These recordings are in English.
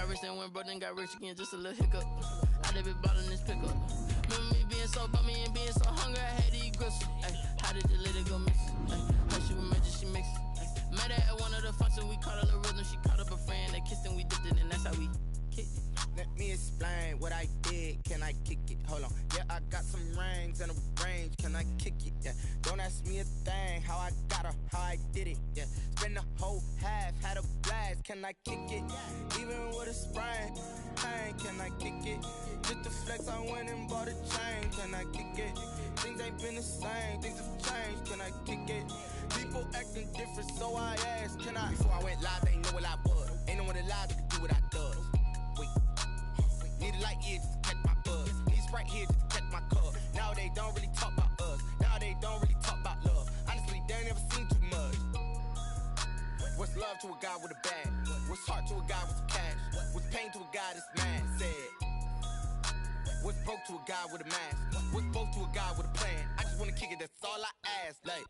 got rich and went broke, then got rich again, just a little hiccup. I live it ballin' this pickup. Remember me being so bummy and being so hungry, I had to eat gristle. Ay, how did the lady go miss? How she was magic, she mixed. Met her at one of the functions, we caught her the rhythm. She caught up a friend, they kissed and we dipped it, and that's how we kicked it. Let me explain what I did. Can I kick it? Hold on. Yeah, I got some rings and a range. Can I kick it? Yeah. Don't ask me a thing. How I got her, how I did it. Yeah. Spend the whole half, had a blast. Can I kick it? Even with a sprain. Pain, can I kick it? Just the flex, I went and bought a chain. Can I kick it? Things ain't been the same. Things have changed. Can I kick it? People acting different, so I asked, can I? Before I went live, they ain't know what I was. Ain't no one alive that could do what I does. Wait. Need a light here just to catch my buzz. Need Sprite here just to catch my cup. Now they don't really talk about us. Now they don't really talk about love. Honestly, they ain't never seen too much. What's love to a guy with a bag? What's heart to a guy with some cash? What's pain to a guy that's mad? Said. What's broke to a guy with a mask? What's both to a guy with a plan? I just wanna kick it, that's all I ask. Like,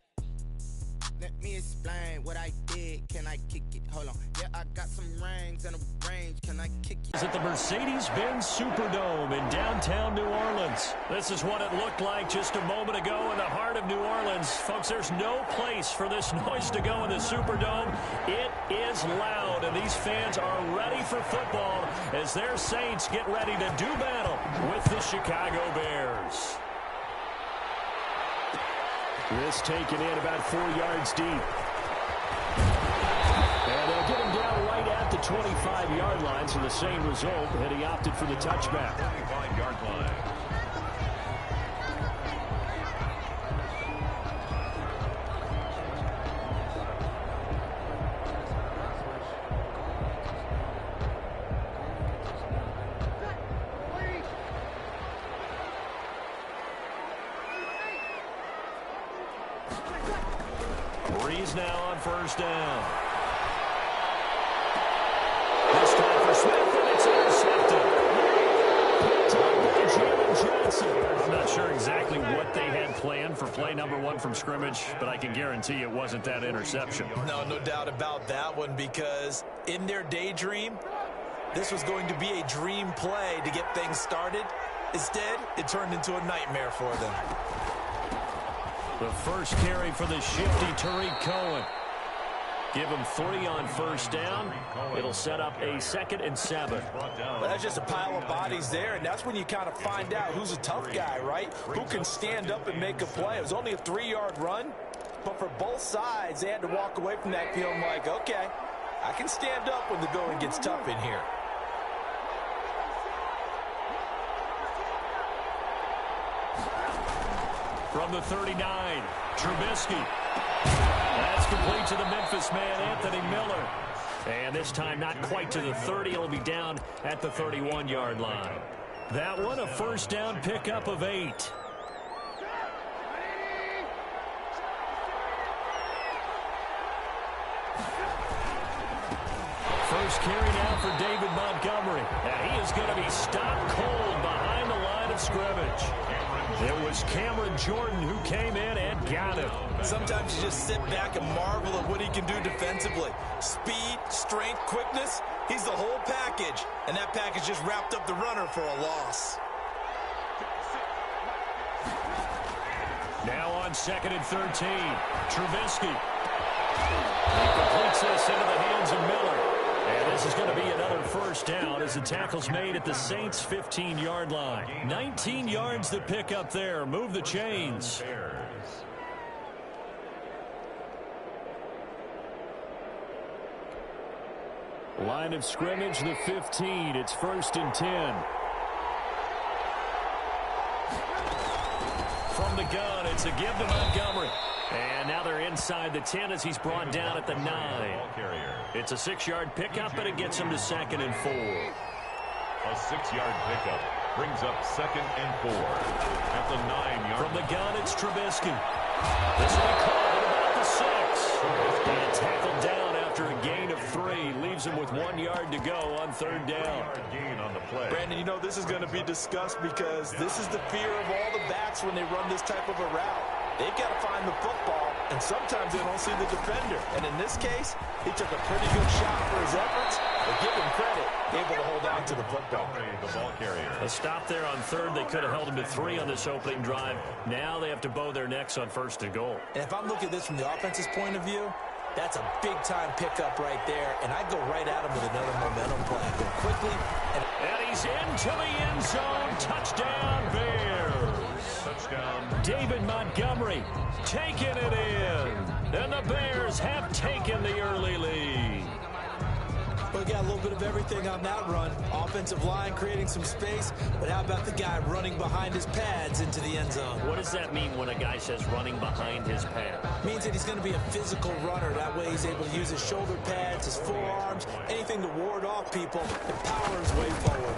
let me explain what I did. Can I kick it? Hold on. Yeah, I got some rings and a range. Can I kick it? Is at the Mercedes-Benz Superdome in downtown New Orleans. This is what it looked like just a moment ago in the heart of New Orleans. Folks, there's no place for this noise to go in the Superdome. It is loud, and these fans are ready for football as their Saints get ready to do battle with the Chicago Bears. This taken in about 4 yards deep. And they'll get him down right at the 25-yard line, so the same result, and he opted for the touchback. 25-yard line. Breeze now on first down. This time for Smith, and it's intercepted. Picked up by Jalen Johnson. I'm not sure exactly what they had planned for play number one from scrimmage, but I can guarantee it wasn't that interception. No doubt about that one, because in their daydream, this was going to be a dream play to get things started. Instead, it turned into a nightmare for them. The first carry for the shifty Tariq Cohen. Give him 3 on first down. It'll set up a 2nd and 7. But that's just a pile of bodies there, and that's when you kind of find out who's a tough guy, right? Who can stand up and make a play. It was only a 3-yard run, but for both sides, they had to walk away from that feeling like, okay, I can stand up when the going gets tough in here. From the 39, Trubisky. That's complete to the Memphis man, Anthony Miller. And this time not quite to the 30. It'll be down at the 31-yard line. That one a first down pickup of 8. First carry now for David Montgomery. And he is going to be stopped cold behind the line of scrimmage. It was Cameron Jordan who came in and got him. Sometimes you just sit back and marvel at what he can do defensively. Speed, strength, quickness, he's the whole package. And that package just wrapped up the runner for a loss. Now on 2nd and 13, Trubisky. He completes this into the hands of Miller. And this is going to be another first down as the tackle's made at the Saints' 15-yard line. 19 yards to pick up there. Move the chains. Line of scrimmage, the 15. It's 1st and 10. From the gun, it's a give to Montgomery. And now they're inside the 10 as he's brought down at the 9. It's a 6-yard pickup, and it gets him to 2nd and 4. A 6-yard pickup brings up 2nd and 4 at the 9-yard. From the gun, it's Trubisky. This will be caught at about the 6. And tackled down after a gain of 3. Leaves him with 1 yard to go on 3rd down. Gain on the play. Brandon, you know this is going to be discussed because this is the fear of all the backs when they run this type of a route. They've got to find the football, and sometimes they don't see the defender. And in this case, he took a pretty good shot for his efforts, but give him credit. able to hold on to the football. The ball carrier. A stop there on third. They could have held him to 3 on this opening drive. Now they have to bow their necks on 1st and goal. And if I'm looking at this from the offense's point of view, that's a big-time pickup right there, and I'd go right at him with another momentum play. Go quickly. And he's into the end zone. Touchdown, Bears. Touchdown. David Montgomery taking it in. And the Bears have taken the early lead. We got a little bit of everything on that run. Offensive line creating some space, but how about the guy running behind his pads into the end zone? What does that mean when a guy says running behind his pad? Means that he's going to be a physical runner. That way he's able to use his shoulder pads, his forearms, anything to ward off people and power his way forward.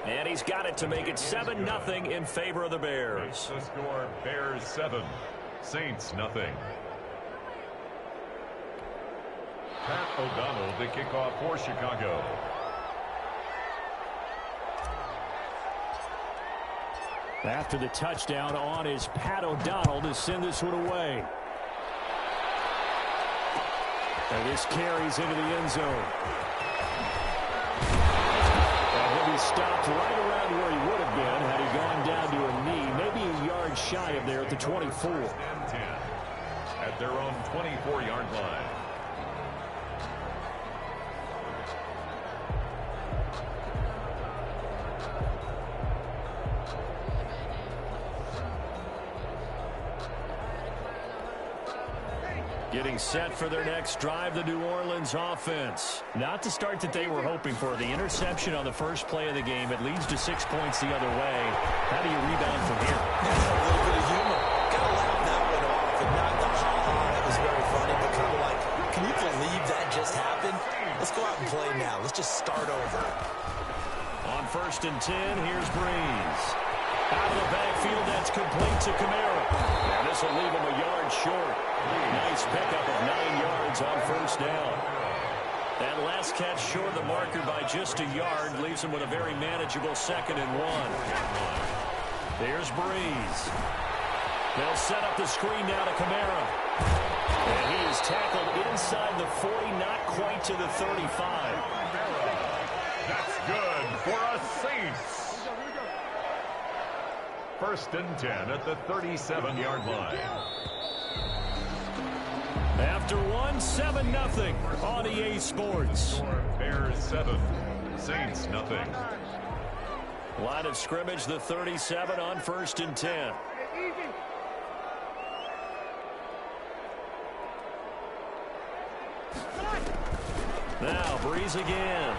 And he's got it to make it 7-0 in favor of the Bears. The score, Bears 7, Saints nothing. Pat O'Donnell, the kickoff for Chicago. After the touchdown on is Pat O'Donnell to send this one away. And this carries into the end zone. And he'll be stopped right around where he would have been had he gone down to a knee, maybe a yard shy of there at the 24. And 10 at their own 24-yard line. Getting set for their next drive, the New Orleans offense. Not the start that they were hoping for. The interception on the first play of the game. It leads to 6 points the other way. How do you rebound from here? That's a little bit of humor. Gotta laugh that one off and not the ha-ha. That was very funny, but kind of like, can you believe that just happened? Let's go out and play now. Let's just start over. On 1st and 10, here's Breeze. Out of the backfield, that's complete to Kamara. And this will leave him a yard short. Nice pickup of 9 yards on 1st down. That last catch short of the marker by just a yard leaves him with a very manageable 2nd and 1. There's Breeze. They'll set up the screen now to Kamara. And he is tackled inside the 40, not quite to the 35. That's good for a Saints. 1st and 10 at the 37-yard line. After 7-0 on EA Sports. Bears 7, Saints nothing. Line of scrimmage, the 37 on 1st and 10. Now Breeze again.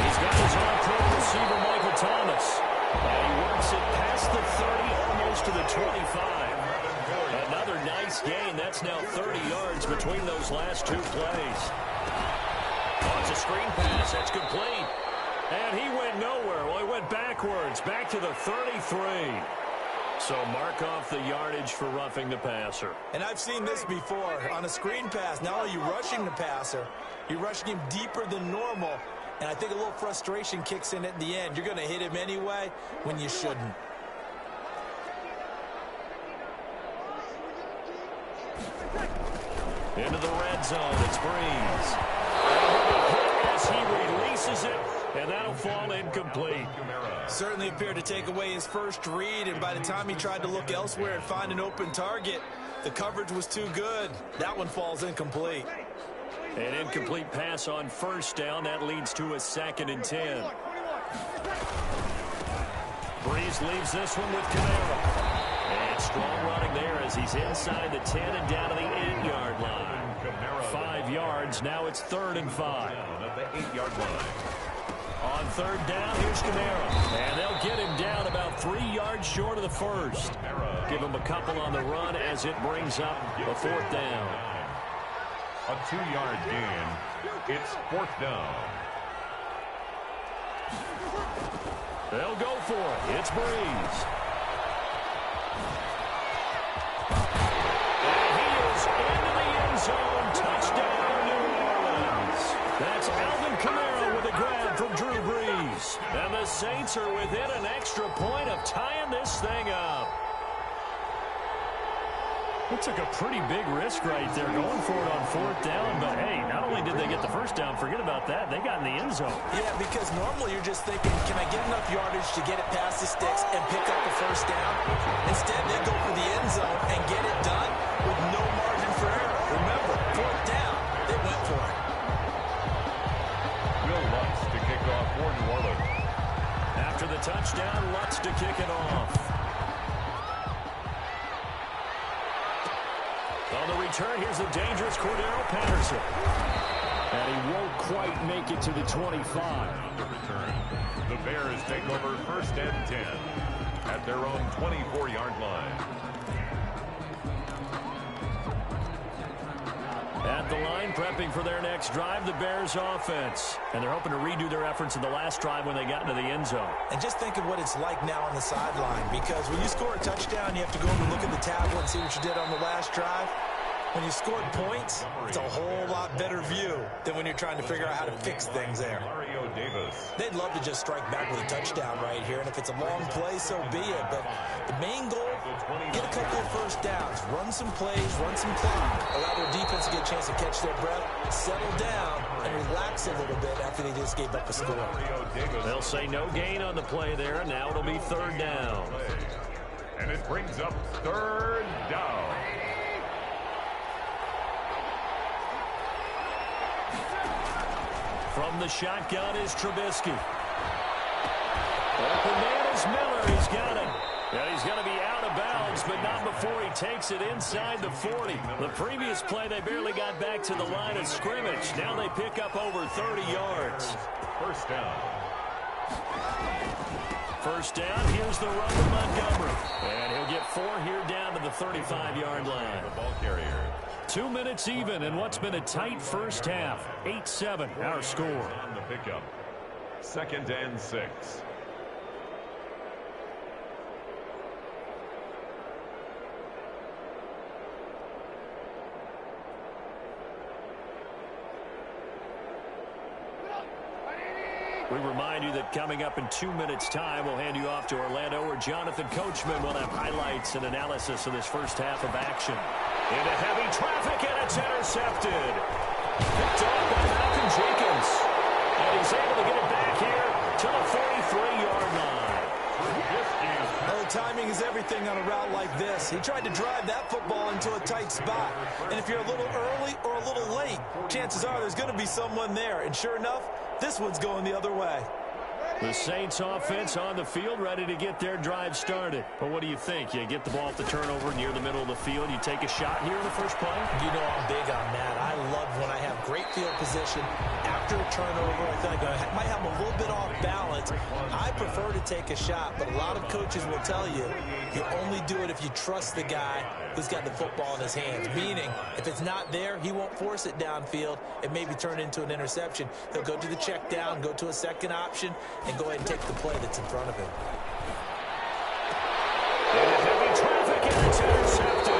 He's got his on-throw receiver, Michael Thomas. And he works it past the 30, almost to the 25. Another nice gain. That's now 30 yards between those last 2 plays. Oh, it's a screen pass. That's complete. And he went nowhere. Well, he went backwards, back to the 33. So mark off the yardage for roughing the passer. And I've seen this before. On a screen pass, not only are you rushing the passer, you're rushing him deeper than normal. And I think a little frustration kicks in at the end. You're going to hit him anyway when you shouldn't. Into the red zone, it's Breeze. As he releases it, and that'll fall incomplete. Certainly appeared to take away his first read, and by the time he tried to look elsewhere and find an open target, the coverage was too good. That one falls incomplete. An incomplete pass on 1st down. That leads to a 2nd and 10. Breeze leaves this one with Kamara. And strong running there as he's inside the 10 and down to the 8-yard line. 5 yards. Now it's 3rd and 5. At the 8-yard line. On 3rd down, here's Kamara. And they'll get him down about 3 yards short of the 1st. Give him a couple on the run as it brings up a 4th down. A 2-yard gain. It's 4th down. They'll go for it. It's Breeze. And he is into the end zone. Touchdown, New Orleans. That's Alvin Kamara with a grab from Drew Brees. And the Saints are within an extra point of tying this thing up. They took a pretty big risk right there going for it on 4th down. But, hey, not only did they get the first down, forget about that, they got in the end zone. Yeah, because normally you're just thinking, can I get enough yardage to get it past the sticks and pick up the first down? Instead, they go for the end zone and get it done with no margin for error. Remember, 4th down, they went for it. Will Lutz to kick off for New Orleans. After the touchdown, Lutz to kick it off. On the return, here's the dangerous Cordero Patterson. And he won't quite make it to the 25. On the return, the Bears take over 1st and 10 at their own 24-yard line. At the line, prepping for their next drive, the Bears offense. And they're hoping to redo their efforts in the last drive when they got into the end zone. And just think of what it's like now on the sideline, because when you score a touchdown, you have to go over and look at the tablet and see what you did on the last drive. When you scored points, it's a whole lot better view than when you're trying to figure out how to fix things there. They'd love to just strike back with a touchdown right here, and if it's a long play, so be it. But the main goal, get a couple of first downs, run some plays, run some clock, allow their defense to get a chance to catch their breath, settle down, and relax a little bit after they just gave up a score. They'll say no gain on the play there. Now it'll be 3rd down. And it brings up 3rd down. From the shotgun is Trubisky. Open man is Miller. He's got it. And he's going to be out of bounds, but not before he takes it inside the 40. The previous play, they barely got back to the line of scrimmage. Now they pick up over 30 yards. 1st down. 1st down. Here's the run to Montgomery. And he'll get 4 here down to the 35-yard line. The ball carrier. 2 minutes even in what's been a tight first half. 8-7, our score. On the pickup. 2nd and 6. We remind you that coming up in 2 minutes' time, we'll hand you off to Orlando, where Jonathan Coachman will have highlights and analysis of this first half of action. Into heavy traffic, and it's intercepted. Picked off by Malcolm Jenkins. And he's able to get it back here to the 43-yard line. Well, timing is everything on a route like this. He tried to drive that football into a tight spot. And if you're a little early or a little late, chances are there's going to be someone there. And sure enough, this one's going the other way. The Saints offense on the field, ready to get their drive started. But what do you think? You get the ball at the turnover near the middle of the field. You take a shot here in the first play? You know I'm big on that. I love when I have great field position. After a turnover, I feel like I might have a little bit off balance. I prefer to take a shot, but a lot of coaches will tell you, you only do it if you trust the guy who's got the football in his hands. Meaning, if it's not there, he won't force it downfield and maybe turn it into an interception. He'll go to the check down, go to a second option, and go ahead and take the play that's in front of him. Into heavy traffic, and it's intercepted.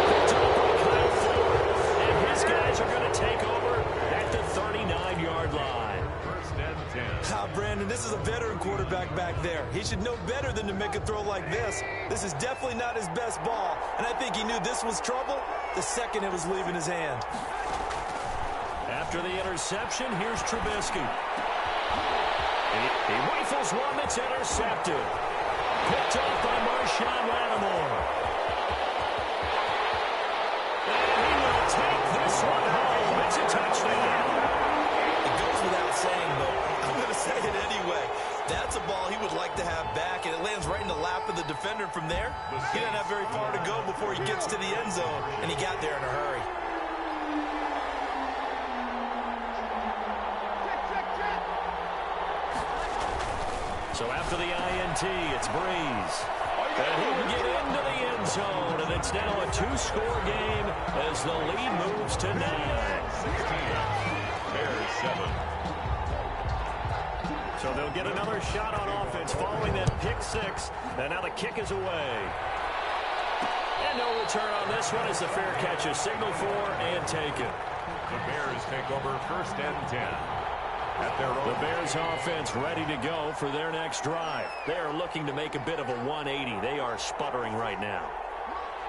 Picked up by Kyle Ford. And his guys are going to take over at the 39-yard line. 1st and 10. Brandon, this is a veteran quarterback back there. He should know better than to make a throw like this. This is definitely not his best ball, and I think he knew this was trouble the second it was leaving his hand. After the interception, here's Trubisky. He rifles one that's intercepted. Picked off by Marshawn Lattimore. And he will take this one home. It's a touchdown. It goes without saying, but I'm going to say it anyway. That's a ball he would like to have back, and it lands right in the lap of the defender from there. He doesn't have very far to go before he gets to the end zone, and he got there in a hurry. So after the INT, it's Breeze. And he will get into the end zone, and it's now a 2-score game as the lead moves to 9. 16. Bears 7. So they'll get another shot on offense following that pick 6. And now the kick is away. And no return on this one as the fair catch is signaled for and taken. The Bears take over 1st and 10. The Bears offense ready to go for their next drive. They are looking to make a bit of a 180. They are sputtering right now.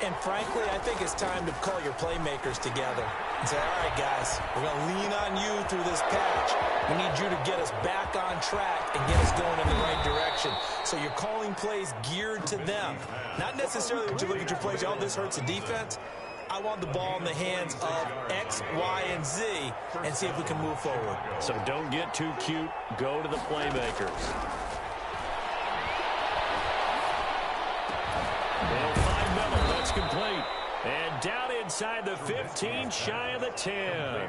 And frankly, I think it's time to call your playmakers together and say, all right, guys, we're going to lean on you through this patch. We need you to get us back on track and get us going in the right direction. So you're calling plays geared to them. Not necessarily when you look at your plays, oh, this hurts the defense. I want the ball in the hands of X, Y, and Z and see if we can move forward. So don't get too cute. Go to the playmakers. They'll find Miller. That's complete. And down inside the 15, shy of the 10.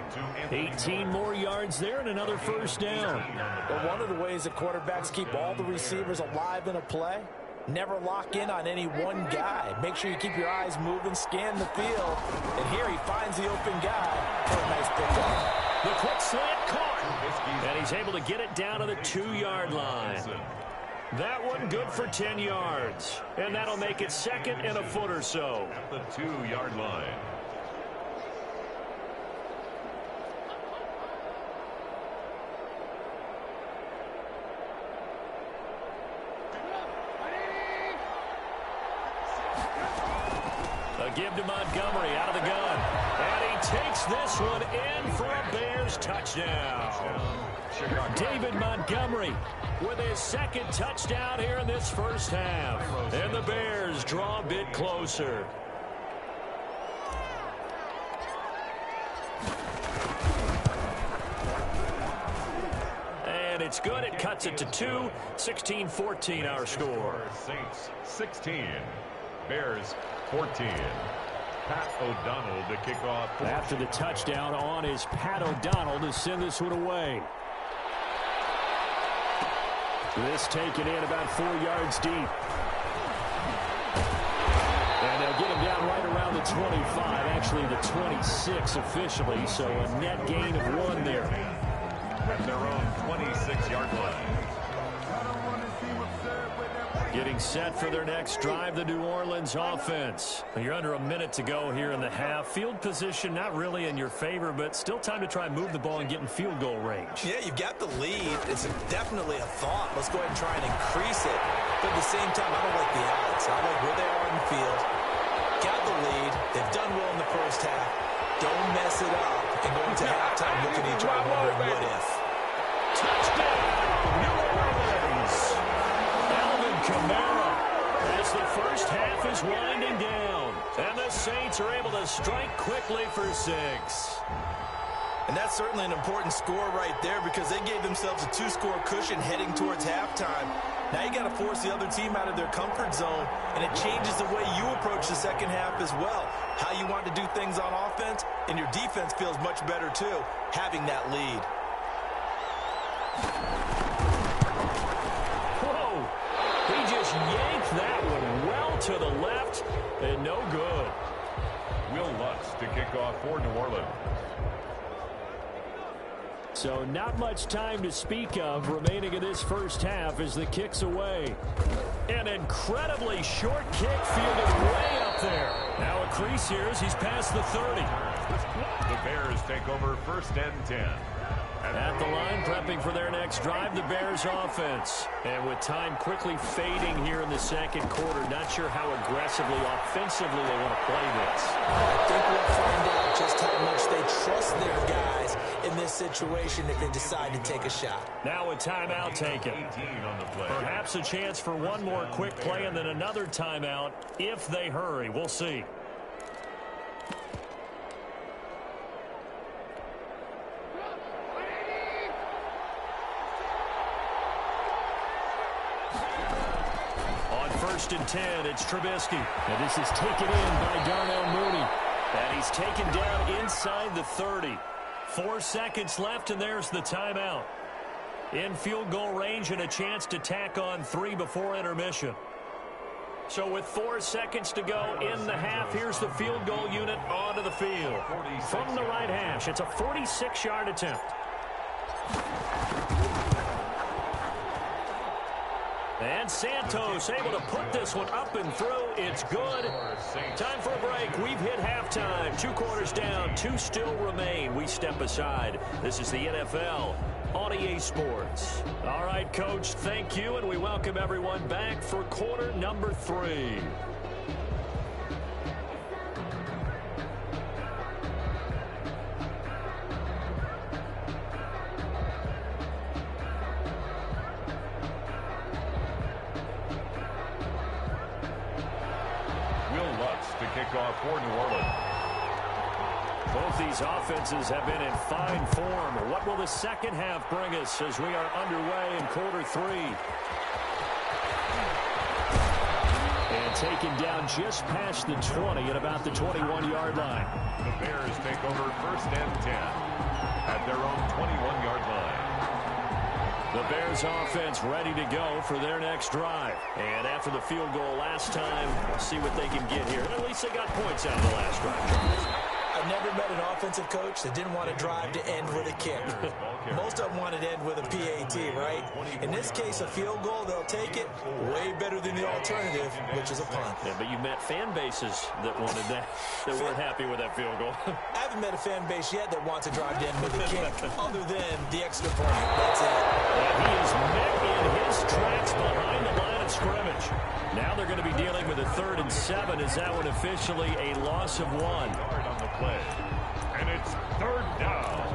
18 more yards there and another first down. Well, one of the ways that quarterbacks keep all the receivers alive in a play, never lock in on any one guy. Make sure you keep your eyes moving, scan the field. And here he finds the open guy for a nice pickup. The quick slant caught. And he's able to get it down to the 2-yard line. That one good for 10 yards. And that'll make it second and a foot or so. At the 2-yard line. A give to Montgomery out of the gun. And he takes this one in for a Bears touchdown. David Montgomery with his second touchdown here in this first half. And the Bears draw a bit closer. And it's good. It cuts it to 2. 16-14 our score. Saints 16. Bears 14. Pat O'Donnell to kick off. After the touchdown on is Pat O'Donnell to send this one away. This taken in about 4 yards deep. And they'll get him down right around the 25, actually the 26 officially, so a net gain of 1 there. At their own 26-yard line. Getting set for their next drive, the New Orleans offense. You're under a minute to go here in the half. Field position not really in your favor, but still time to try and move the ball and get in field goal range. Yeah, you've got the lead. It's definitely a thought. Let's go ahead and try and increase it. But at the same time, I don't like the odds. I like where they are in the field. Got the lead. They've done well in the first half. Don't mess it up. And go into halftime looking at each other wondering what if. Touchdown, New Orleans. Kamara as the first half is winding down. And the Saints are able to strike quickly for 6. And that's certainly an important score right there because they gave themselves a 2-score cushion heading towards halftime. Now you got to force the other team out of their comfort zone, and it changes the way you approach the second half as well. How you want to do things on offense, and your defense feels much better too, having that lead. Yanked that one well to the left and no good. Will Lutz to kick off for New Orleans. So not much time to speak of remaining in this first half as the kick's away. An incredibly short kick fielded way up there. Now a crease here as he's past the 30. The Bears take over first and 10. At the line, prepping for their next drive, the Bears offense. And with time quickly fading here in the second quarter, not sure how aggressively, offensively they want to play this. I think we'll find out just how much they trust their guys in this situation if they decide to take a shot. Now a timeout taken. On the play. Perhaps a chance for one more quick play and then another timeout if they hurry. We'll see. First and 10, it's Trubisky. And this is taken in by Darnell Mooney. And he's taken down inside the 30. 4 seconds left, and there's the timeout. In field goal range and a chance to tack on 3 before intermission. So with 4 seconds to go in the half, here's the field goal unit onto the field. From the right hash, it's a 46-yard attempt. And Santos able to put this one up and through. It's good. Time for a break. We've hit halftime. 2 quarters down. 2 still remain. We step aside. This is the NFL on EA Sports. All right, Coach, thank you, and we welcome everyone back for quarter number 3. kickoff for New Orleans. Both these offenses have been in fine form. What will the second half bring us as we are underway in quarter three? And taken down just past the 20 at about the 21-yard line. The Bears take over 1st and 10 at their own 21-yard line. The Bears offense ready to go for their next drive. And after the field goal last time, see what they can get here. At least they got points out of the last drive. I've never met an offensive coach that didn't want to drive to end with a kick. Most of them wanted to end with a PAT, right? In this case, a field goal, they'll take it way better than the alternative, which is a punt. Yeah, but you met fan bases that wanted that weren't happy with that field goal. I haven't met a fan base yet that wants to drive to end with a kick, other than the extra point. That's it. And he is met in his tracks behind the line of scrimmage. Now they're going to be dealing with a 3rd and 7. Is that one officially a loss of 1? On the play. And it's 3rd down.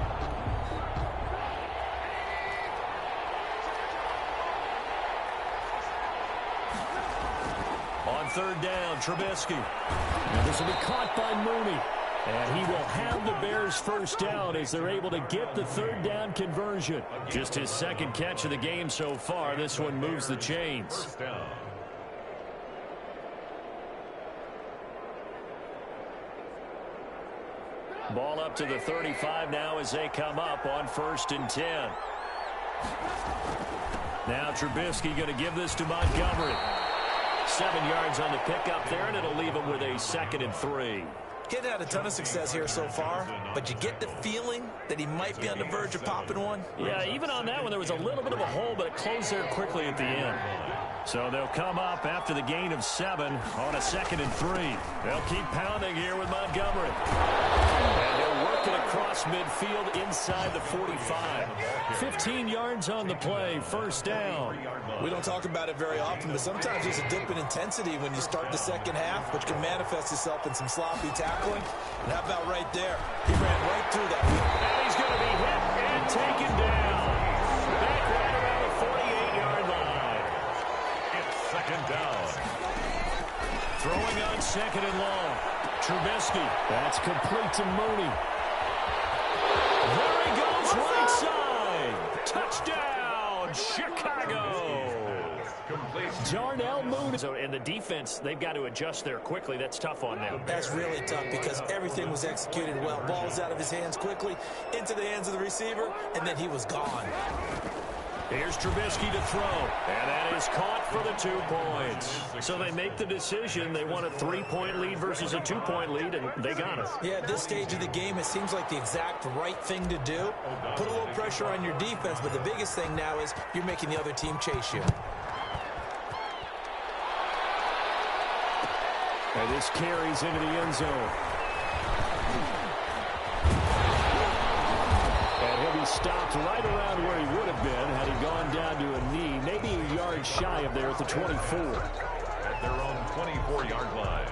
On 3rd down, Trubisky. Now this will be caught by Mooney. And he will have the Bears 1st down as they're able to get the 3rd down conversion. Just his 2nd catch of the game so far. This one moves the chains. 1st down. Ball up to the 35 now as they come up on 1st and 10. Now Trubisky going to give this to Montgomery. 7 yards on the pickup there, and it'll leave him with a 2nd and 3. He's had a ton of success here so far, but you get the feeling that he might be on the verge of popping one. Yeah, even on that one, there was a little bit of a hole, but it closed there quickly at the end. So they'll come up after the gain of 7 on a 2nd and 3. They'll keep pounding here with Montgomery. And they'll work it across midfield inside the 45. 15 yards on the play, 1st down. We don't talk about it very often, but sometimes there's a dip in intensity when you start the second half, which can manifest itself in some sloppy tackling. And how about right there? He ran right through that. And he's going to be hit and taken down. Back right around the 48-yard line. It's 2nd down. Throwing on 2nd and long. Trubisky. That's complete to Mooney. There he goes, right side. Touchdown, Chicago. Darnell Mooney. So in the defense, they've got to adjust there quickly. That's tough on them. That's really tough because everything was executed well. Ball was out of his hands quickly, into the hands of the receiver, and then he was gone. Here's Trubisky to throw, and that is caught for the 2 points. So they make the decision. They want a 3-point lead versus a 2-point lead, and they got it. Yeah, at this stage of the game, it seems like the exact right thing to do. Put a little pressure on your defense, but the biggest thing now is you're making the other team chase you. And this carries into the end zone. And he'll be stopped right around where he would have been had he gone down to a knee, maybe a yard shy of there at the 24. At their own 24-yard line.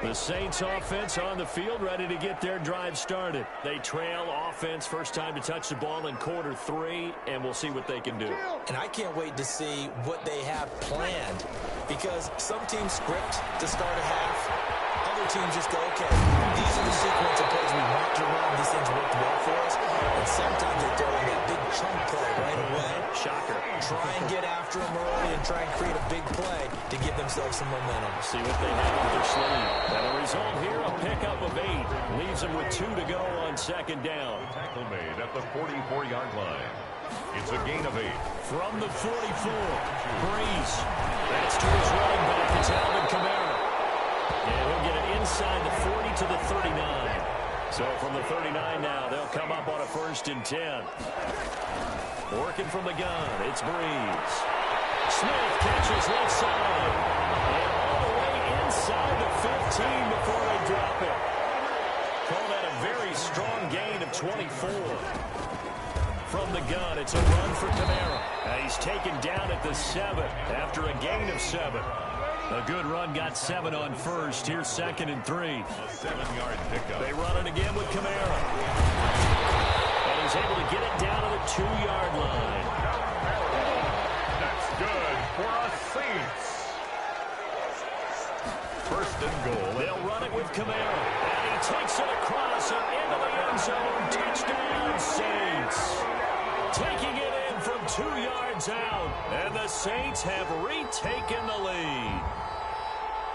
The Saints offense on the field, ready to get their drive started. They trail offense, first time to touch the ball in quarter 3, and we'll see what they can do. And I can't wait to see what they have planned, because some teams script to start a half. Other teams just go, okay, these are the sequence of plays we want to run. These things worked well for us. And sometimes they throw in that big chunk play right away. Shocker. Try and get after them early and try and create a big play to give themselves some momentum. See what they have up their sleeve. And the result here, a pickup of 8. Leaves them with 2 to go on 2nd down. Tackle made at the 44-yard line. It's a gain of 8. From the 44, Breeze. That's to his running back. It's Alvin Kamara. And he'll get it inside the 40 to the 39. So from the 39 now, they'll come up on a 1st and 10. Working from the gun, it's Breeze. Smith catches left side. And all the way inside the 15 before they drop it. Call that a very strong gain of 24. From the gun, it's a run for Kamara. He's taken down at the 7 after a gain of 7. A good run, got 7 on 1st. Here's 2nd and 3. A 7-yard pickup. They run it again with Kamara. And he's able to get it down to the 2-yard line. first and goal. They'll run it with Camara. And he takes it across and into the end zone. Touchdown, Saints. Taking it in from 2 yards out. And the Saints have retaken the lead.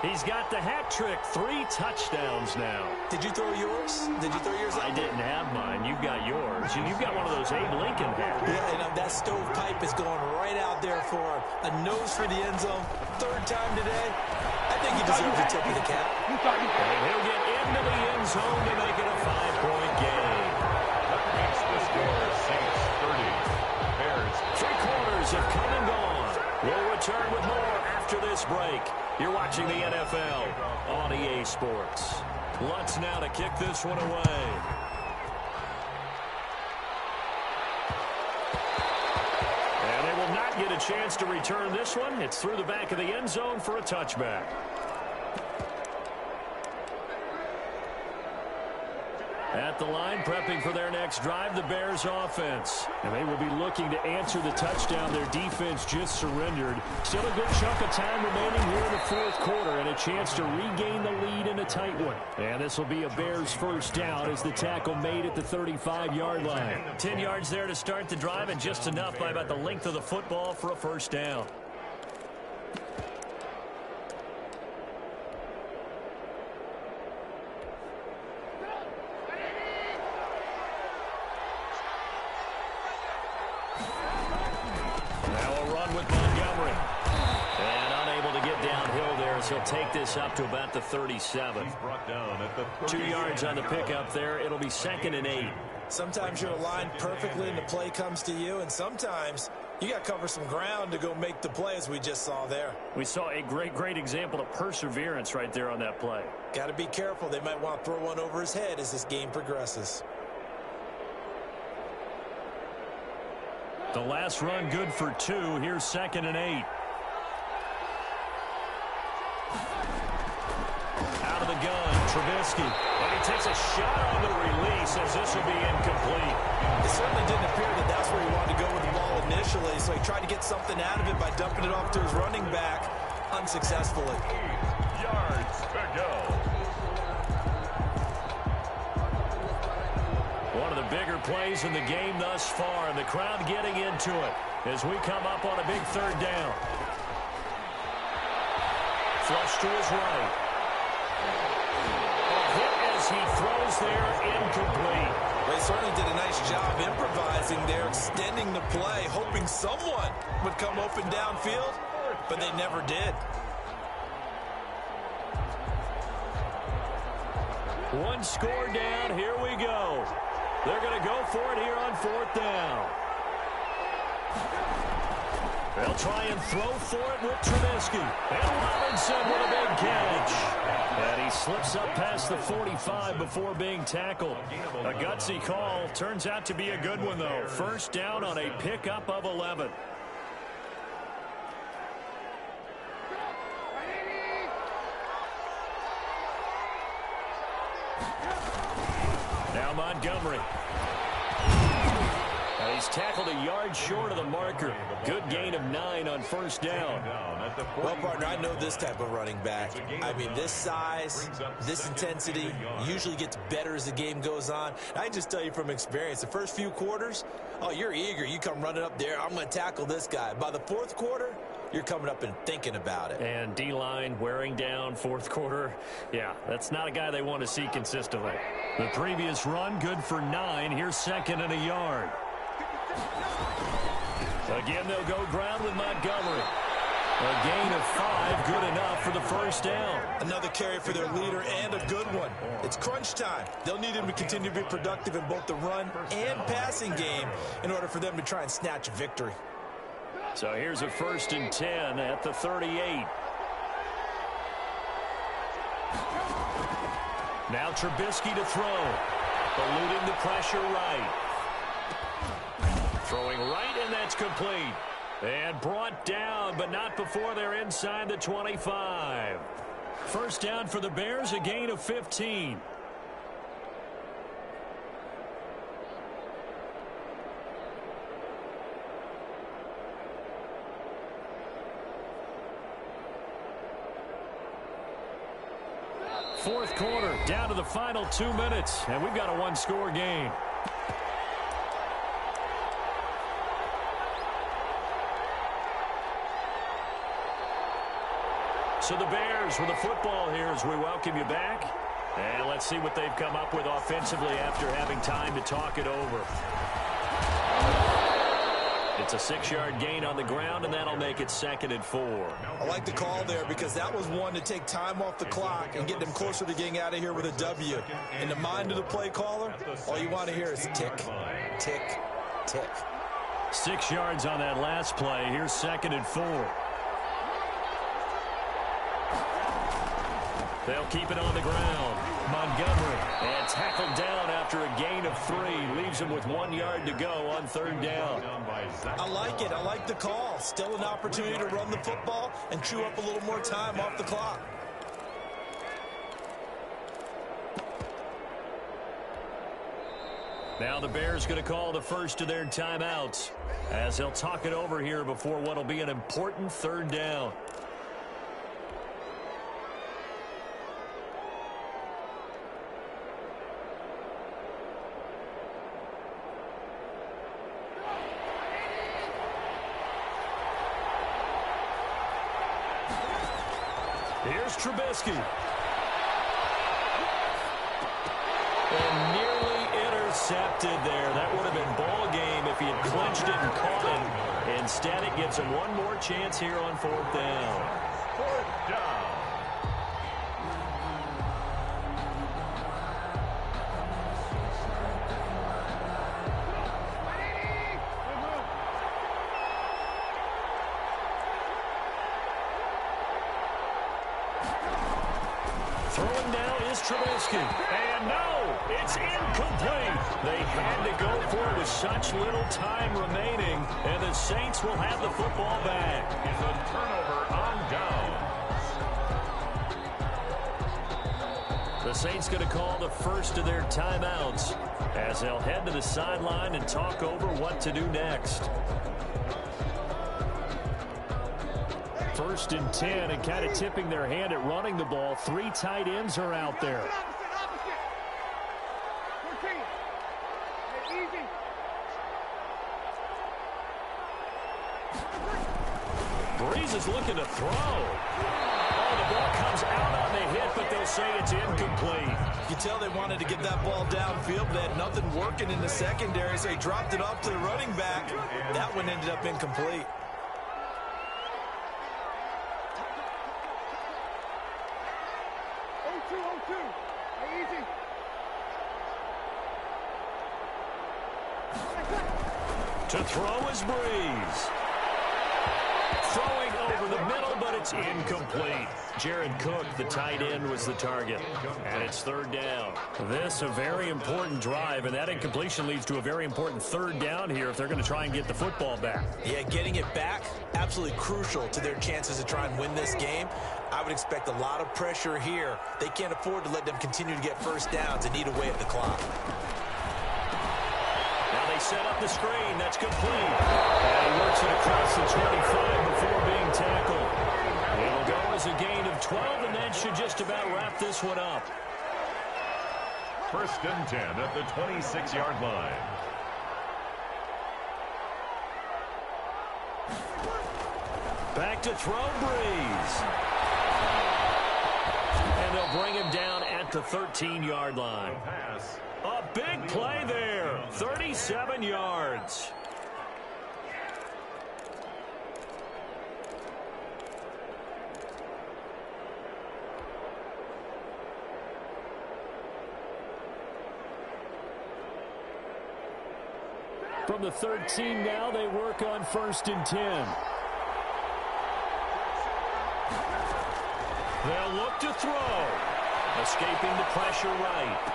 He's got the hat trick. 3 touchdowns now. Did you throw yours? Did you throw yours? I didn't have mine. You've got yours. You've got one of those Abe Lincoln hats. Yeah, and that stovepipe is going right out there for a nose for the end zone. 3rd time today. I think he deserves a tip of the cap. And he'll get into the end zone to make it a 5-point game. That makes the score Saints 30. Bears. 3 quarters have come and gone. We'll return with more after this break. You're watching the NFL on EA Sports. Lutz now to kick this one away. And they will not get a chance to return this one. It's through the back of the end zone for a touchback. At the line, prepping for their next drive, the Bears offense. And they will be looking to answer the touchdown their defense just surrendered. Still a good chunk of time remaining here in the 4th quarter and a chance to regain the lead in a tight one. And this will be a Bears first down as the tackle made at the 35-yard line. 10 yards there to start the drive and just enough by about the length of the football for a first down. He'll take this up to about the 37. He's brought down at the 2 yards on the pickup there. It'll be 2nd and 8. Sometimes you're aligned perfectly and the play comes to you, and sometimes you got to cover some ground to go make the play, as we just saw there. We saw a great example of perseverance right there on that play. Got to be careful. They might want to throw one over his head as this game progresses. The last run good for 2. Here's 2nd and 8. Out of the gun, Trubisky. And he takes a shot on the release as this will be incomplete. It certainly didn't appear that that's where he wanted to go with the ball initially, so he tried to get something out of it by dumping it off to his running back unsuccessfully. 8 yards to go. One of the bigger plays in the game thus far, and the crowd getting into it as we come up on a big 3rd down. Flush to his right. A hit as he throws there, incomplete. They certainly did a nice job improvising there, extending the play, hoping someone would come open downfield, but they never did. One score down, here we go. They're going to go for it here on 4th down. They'll try and throw for it with Trubisky. And Robinson with a big catch. And he slips up past the 45 before being tackled. A gutsy call. Turns out to be a good one, though. First down on a pickup of 11. Now Montgomery. He's tackled a yard short of the marker. Good gain of 9 on first down. Well, partner, I know this type of running back. I mean, this size, this intensity usually gets better as the game goes on. I can just tell you from experience, the first few quarters, oh, you're eager. You come running up there, I'm going to tackle this guy. By the 4th quarter, you're coming up and thinking about it. And D-line wearing down 4th quarter. Yeah, that's not a guy they want to see consistently. The previous run, good for 9. Here's 2nd and a yard. Again, they'll go ground with Montgomery. A gain of 5, good enough for the first down. Another carry for their leader and a good one. It's crunch time. They'll need him to continue to be productive in both the run and passing game in order for them to try and snatch a victory. So here's a 1st and 10 at the 38. Now Trubisky to throw. Eluding the pressure right. Throwing right, and that's complete. And brought down, but not before they're inside the 25. First down for the Bears, a gain of 15. Fourth quarter, down to the final 2 minutes, and we've got a one-score game. So the Bears with the football here as we welcome you back. And let's see what they've come up with offensively after having time to talk it over. It's a 6-yard gain on the ground, and that'll make it 2nd and 4. I like the call there because that was one to take time off the clock and get them closer to getting out of here with a W. In the mind of the play caller, all you want to hear is tick, tick, tick. 6 yards on that last play. Here's 2nd and 4. They'll keep it on the ground. Montgomery, and tackled down after a gain of 3. Leaves him with 1 yard to go on 3rd down. I like it. I like the call. Still an opportunity to run the football and chew up a little more time off the clock. Now the Bears going to call the first of their timeouts as they'll talk it over here before what will be an important 3rd down. Here's Trubisky. And nearly intercepted there. That would have been ball game if he had clinched it and caught it. Instead, it gives him one more chance here on 4th down. 4th down. Throwing now is Trubisky. And no, it's incomplete. They had to go for it with such little time remaining. And the Saints will have the football back. It's a turnover on down. The Saints going to call the first of their timeouts as they'll head to the sideline and talk over what to do next. 1st and 10, and kind of tipping their hand at running the ball. 3 tight ends are out there. Breeze is looking to throw. Oh, the ball comes out on the hit, but they'll say it's incomplete. You can tell they wanted to get that ball downfield, but they had nothing working in the secondary, so they dropped it off to the running back. That one ended up incomplete. To throw is Breeze. Throwing over the middle, but it's incomplete. Jared Cook, the tight end, was the target. And it's 3rd down. This a very important drive, and that incompletion leads to a very important 3rd down here if they're going to try and get the football back. Yeah, getting it back, absolutely crucial to their chances to try and win this game. I would expect a lot of pressure here. They can't afford to let them continue to get 1st downs and eat away at the clock. They set up the screen. That's complete. And he works it across the 25 before being tackled. It'll go as a gain of 12, and that should just about wrap this one up. 1st and 10 at the 26-yard line. Back to throw, Breeze. And they'll bring him down at the 13-yard line. A big play there, 37 yards. From the 13 now, they work on 1st and 10. They'll look to throw. Escaping the pressure right.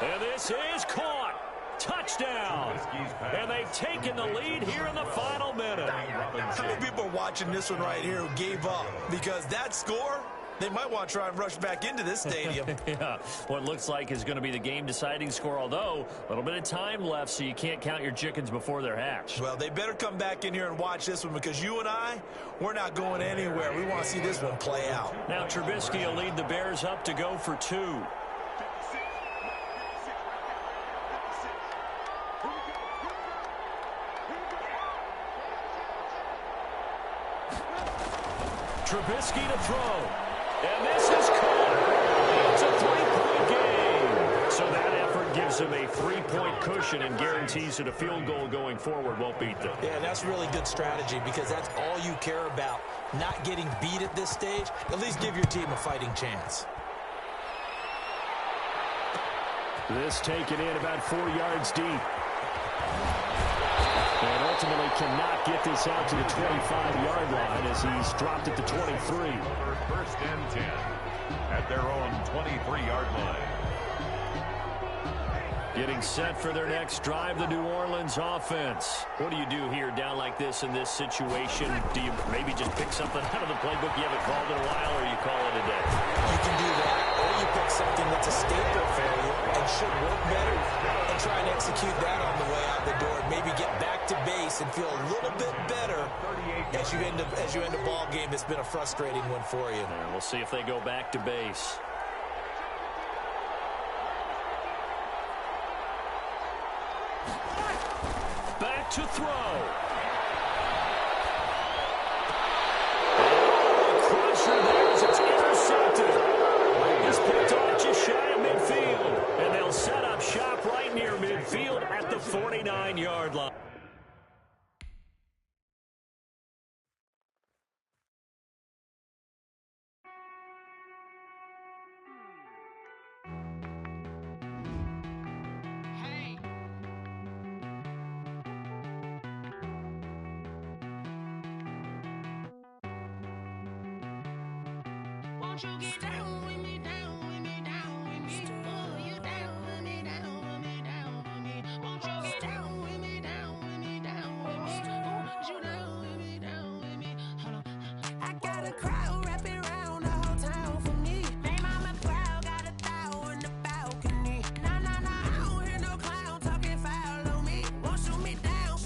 And this is caught. Touchdown. And they've taken the lead here in the final minute. How many people are watching this one right here who gave up? Because that score, They might want to try and rush back into this stadium. Yeah, what looks like is going to be the game-deciding score, although a little bit of time left, so you can't count your chickens before they're hatched. Well, they better come back in here and watch this one, because you and I, we're not going anywhere. We want to see this one play out. Now Trubisky will lead the Bears up to go for 2. Trubisky to throw. And this is caught. It's a 3-point game. So that effort gives him a 3-point cushion and guarantees that a field goal going forward won't beat them. Yeah, that's really good strategy, because that's all you care about. Not getting beat at this stage. At least give your team a fighting chance. This taken in about 4 yards deep. And ultimately cannot get this out to the 25-yard line as he's dropped it to 23. First and 10 at their own 23-yard line. Getting set for their next drive, the New Orleans offense. What do you do here down like this in this situation? Do you maybe just pick something out of the playbook you haven't called in a while, or you call it a day? You can do that, or you pick something that's a staple for you and should work better and try and execute that on the way out the door and maybe get back to base and feel a little bit better as you end a ball game that's been a frustrating one for you. And we'll see if they go back to base. Back to throw. Crusher there as it's intercepted. It's picked off just shy of midfield. And they'll set up shop right near midfield at the 49-yard line. Won't you get down with me, down with me, down with me? Oh, you down with me, down with me, down with me. Won't you get down with me, down with me, down with me? Oh, you down with me, down with me? Hold on. I got a crowd wrapping around the whole town for me. Hey, mama, crowd got a thou in the balcony. Nah, nah, nah, I don't hear no clown talking foul on me. Won't shoot me down,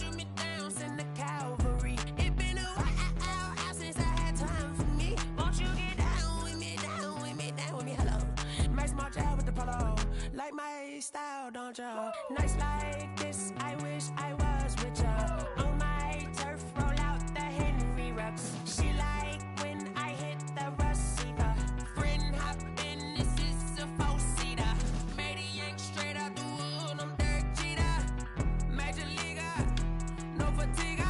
send the cavalry. It been a while since I had time for me. Won't you get down with me, down with me, down with me? Hello. Max March out with the polo. Like my style, don't ya? Nights like this, I wish I was with ya. On my turf, roll out the Henry rocks. She like when I hit the receiver. Friend hop in, this is a four-seater. Made a yank straight out the wood, I'm Derek Jeter. Major leaguer, no fatigue.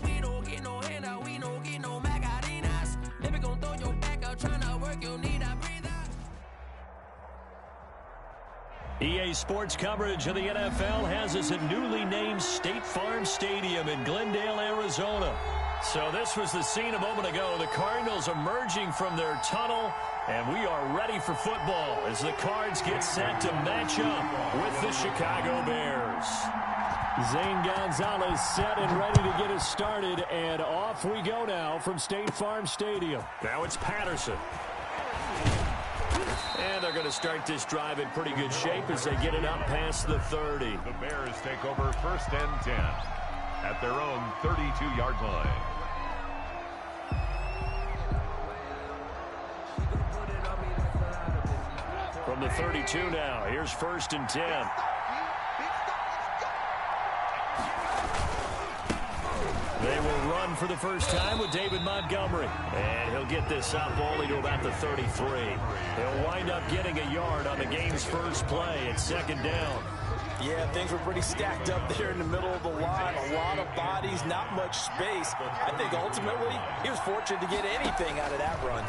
We don't get no handout, we don't get no Macarinas. Never gon' throw your back out, tryna work, you'll need a breather. EA Sports coverage of the NFL has us at newly named State Farm Stadium in Glendale, Arizona. So this was the scene a moment ago. The Cardinals emerging from their tunnel, and we are ready for football as the Cards get set to match up with the Chicago Bears. Zane Gonzalez set and ready to get us started, and off we go now from State Farm Stadium. Now it's Patterson. And they're going to start this drive in pretty good shape as they get it up past the 30. The Bears take over first and 10 at their own 32-yard line. From the 32 now, here's first and 10. They will run for the first time with David Montgomery. And he'll get this up only to about the 33. He'll wind up getting a yard on the game's first play at second down. Yeah, things were pretty stacked up there in the middle of the line. A lot of bodies, not much space. I think ultimately he was fortunate to get anything out of that run.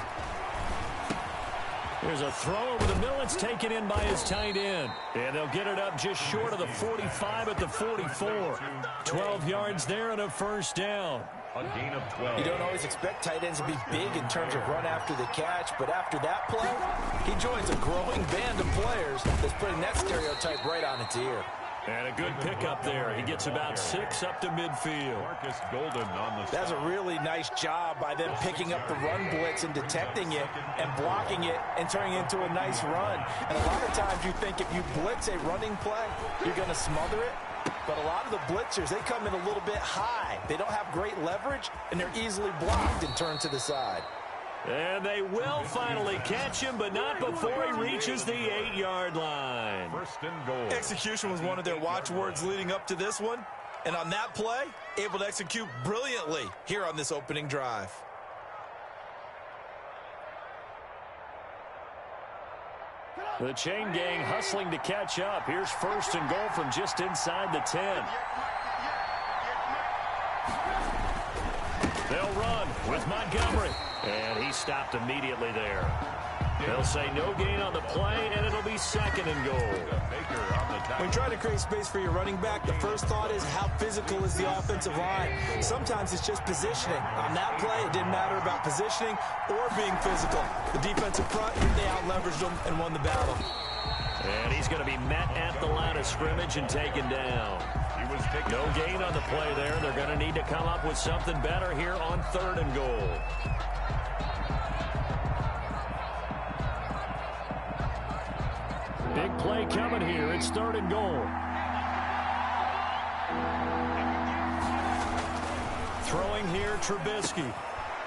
There's a throw over the middle. It's taken in by his tight end. And they'll get it up just short of the 45 at the 44. 12 yards there and a first down. A gain of 12. You don't always expect tight ends to be big in terms of run after the catch, but after that play, he joins a growing band of players that's putting that stereotype right on its ear. And a good pickup there. He gets about 6 up to midfield. Marcus Golden on the That's a really nice job by them picking up the run blitz and detecting it and blocking it and turning it into a nice run. And a lot of times you think if you blitz a running play, you're going to smother it. But a lot of the blitzers, they come in a little bit high. They don't have great leverage, and they're easily blocked and turned to the side. And they will finally catch him, but not before he reaches the 8-yard line. first and goal. Execution was one of their watchwords leading up to this one. And on that play, able to execute brilliantly here on this opening drive. The chain gang hustling to catch up. Here's first and goal from just inside the 10. They'll run with Montgomery. And he stopped immediately there. They'll say no gain on the play, and it'll be second and goal. When you try to create space for your running back, the first thought is how physical is the offensive line. Sometimes it's just positioning. On that play, it didn't matter about positioning or being physical. The defensive front, they out-leveraged them and won the battle. And he's going to be met at the line of scrimmage and taken down. No gain on the play there. They're going to need to come up with something better here on third and goal. Big play coming here. It's third and goal. Throwing here, Trubisky.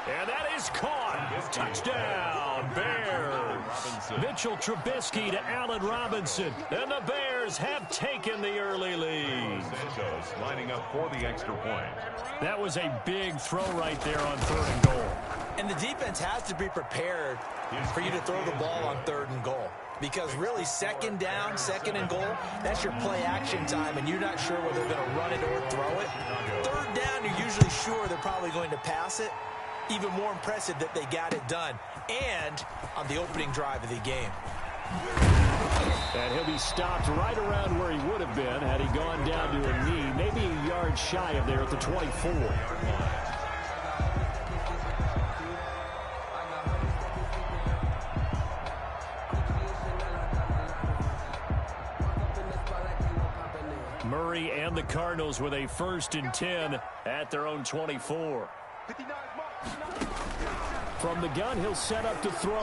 And that is caught. Touchdown, Bears. Mitchell Trubisky to Allen Robinson. And the Bears have taken the early lead. Santos lining up for the extra point. That was a big throw right there on third and goal. And the defense has to be prepared for you to throw the ball on third and goal. Because really, second down, second and goal, that's your play action time, and you're not sure whether they're going to run it or throw it. Third down, you're usually sure they're probably going to pass it. Even more impressive that they got it done, and on the opening drive of the game. And he'll be stopped right around where he would have been had he gone down to a knee, maybe a yard shy of there at the 24. Murray and the Cardinals with a 1st and 10 at their own 24. From the gun, he'll set up to throw.